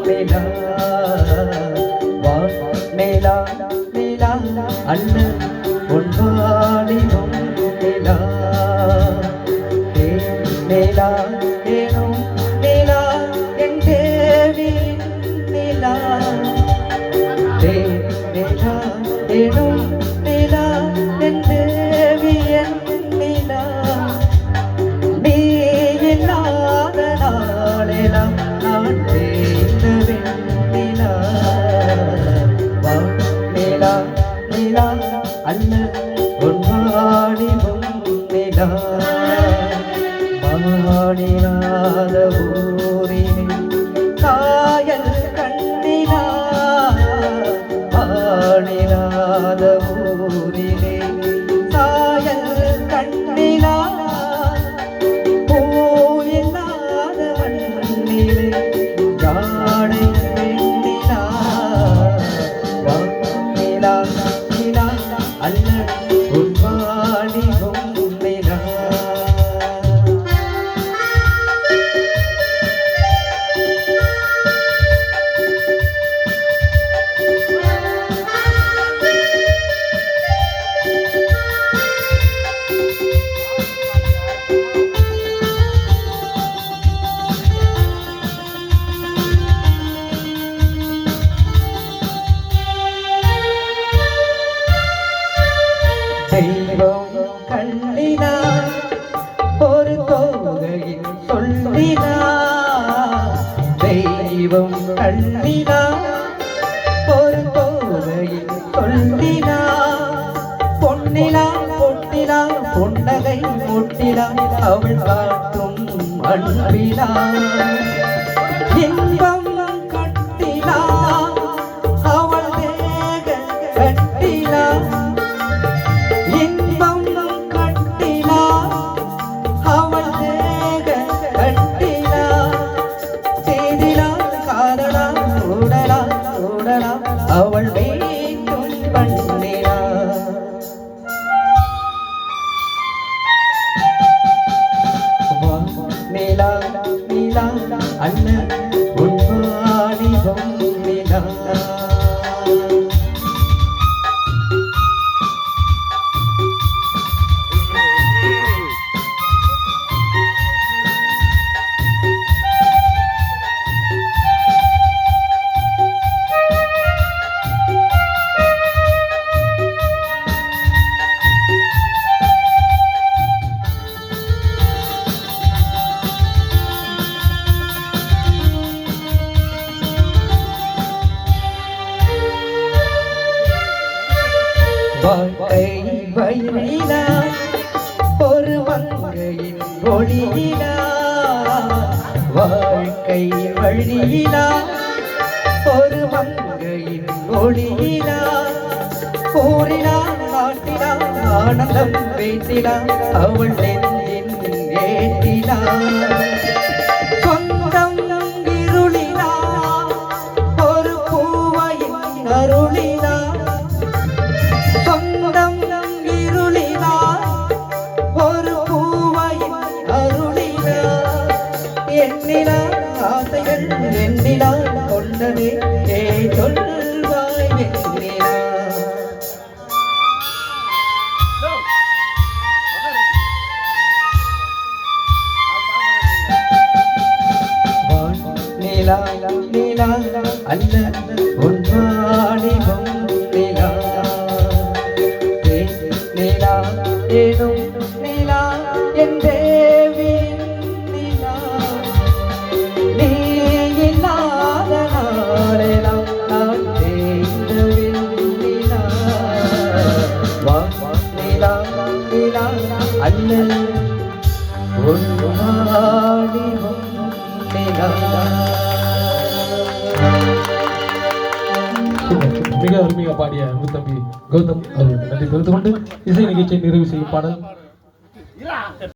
நிலா வா நிலா நிலா அல்ல பொன்வாலிபம் நிலா நிலா ஏனும் நிலா என் தேவி நிலா நிலா ஏனும் நிலா என் தேவி என் நிலா நீ இல்லாத நாளெல்லாம் நான் தேய்ந்த வெண்ணிலா வா நிலா நிலா அல்ல பொன்வாலிபம் நிலா மானிலாத ஊரிலே காயல் கண்ணிலா மானிலாத ஊரிலே காயல் கண்ணிலா பூயில்லாத மண்ணிலே ஜாடை பெண்ணிலா வா நிலா நிலா அல்ல பொன்வாலிபம் நிலா தெய்வம் கண்ணினா ஒரு தோகையில் சொல்லினா தெய்வம் கண்ணினா ஒரு தோகையில் சொல்லினா பொன்னிலா பொட்டிலா பொன்னகை முட்டிலா அவள் காட்டும் அன்பிலா இன்பம் கட்டிலா அவள் தேக கட்டிலா இன்பம் கட்டிலா அவள் தேக கட்டிலா செய்திலா காதலா ஓடலா ஓடலா அவள் வேண்டும் பண்ணிலா நிலா நிலா அல்ல பொன்வாலிபம் நிலா வாழ்க்கை வழியிலா ஒரு மங்கையின் ஒளியிலா வாழ்க்கை வழியிலா ஒரு மங்கையின் ஒளியிலா ஊரிலா நாட்டிலா ஆனந்தம் பேசிலா அவள் நெஞ்சின் ஏற்றிலா சொந்தம் இருளிலா ஒரு பூவையின் அருளிலா சொந்தம் இருளிலா ஒரு பூவையின் அருளிலா எண்ணிலா ஆசைகள் எண்ணிலா கொண்டதே ஏ சொல்வாய் வெண்ணிலா நிலா நிலா அல்ல பொன்வாலிபம் நிலா நிலா ஏனும் நிலா என் தேவி நிலா நீ இல்லாத நாளெல்லாம் நான் தேய்ந்த வெண்ணிலா வா நிலா நிலா அல்ல பொன்வாலிபம் நிலா. மிக அருமையாக பாடிய தம்பி கௌதம் அவர்களுக்கு நன்றி தெரிவித்துக் கொண்டு இசை நிகழ்ச்சியை நிறைவு செய்யும் பாடல்